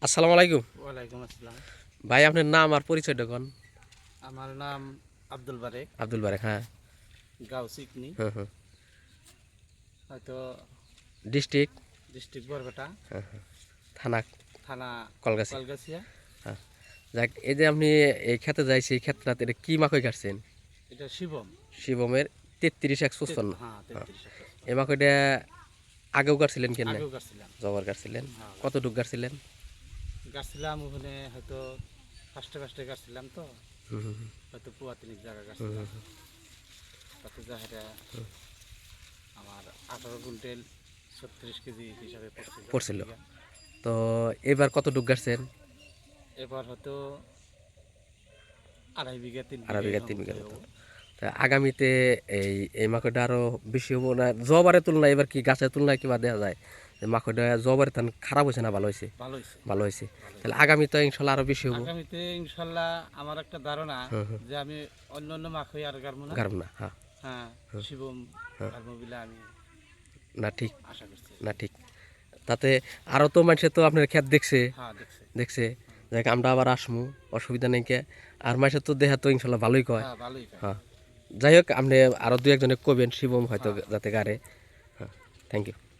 আসসালামু আলাইকুম। ওয়ালাইকুম আসসালাম। ভাই আপনার নাম আর পরিচয়টা কোন? আমার নাম আব্দুল বারেক, আব্দুল বারেক, হ্যাঁ। গাঁও সিকনি, হুম হুম। হয়তো ডিস্ট্রিক্ট? ডিস্ট্রিক্ট বরপেটা, হ্যাঁ হ্যাঁ। থানা? থানা কলগাছি? কলগাছিয়া। হ্যাঁ। যাক, এই যে আপনি এই ক্ষেতে যাইছি, এই ক্ষেত্রটা এটা কি মাকই কাটছেন? এটা শিবম। শিবমের 33-154। হ্যাঁ, হ্যাঁ। 33 এই মাকইটা আগেও কাটছিলেন কেন? আগেও গাছছিলাম। জবার কাটছিলেন? হ্যাঁ, কতটুক কাটছিলেন? গাছছিলাম ওখানে হয়তো ফার্স্টে ফার্স্টে গাছছিলাম তো, হুম হুম হয়তো পুয়া তিনিক জায়গা হুম গাছছিলাম। হুম তাতে যাহারা আমার 18 কুইন্টাল 36 কেজি হিসাবে পড়ছিল পড়ছিল। বিঘা। তো এবার কতটুক কাটছেন? এবার হয়তো 2.5 বিঘা 3 বিঘা 2.5 বিঘা এরকম 3 বিঘার মতোই মতো। হবো। তা আগামীতে এই এই মাকড়টা আরো বেশি হবো না? জবারের তুলনায় এবার কি গাছের তুলনায় কিবা দেখা যায় যে মাকড়টা জবারের ধান খারাপ হয়েছে না ভালো হয়েছে? ভালো হয়েছে, ভালো হয়েছে। ভালো তাহলে হয়েছে। আগামীতে ইনশাল্লাহ আরো বেশি হবো। আগামীতে ইনশাল্লাহ আমার একটা ধারণা হুম হুম। যে আমি অন্য অন্য মাখই আর গারবো না। গারব না, হ্যাঁ। হ্যাঁ, হুম, শিবম হ্যাঁ। গারবো বলে আমি না ঠিক, আশা করছি। না ঠিক। তাতে আরো তো মানুষে তো আপনার ক্ষেত দেখছে, হ্যাঁ, দেখছি। দেখছে। যাক, আমরা আবার আসমু, অসুবিধা নেই কে। আর মানুষের তো দেহা তো ইনশাল্লাহ ভালোই কয়। হ্যাঁ, ভালোই কাজ। হ্যাঁ। যাই হোক, আপনি আরো দু একজনে কবেন শিবম হয়তো হ্যাঁ, হ্যাঁ। যাতে গারে। হ্যাঁ। Thank you.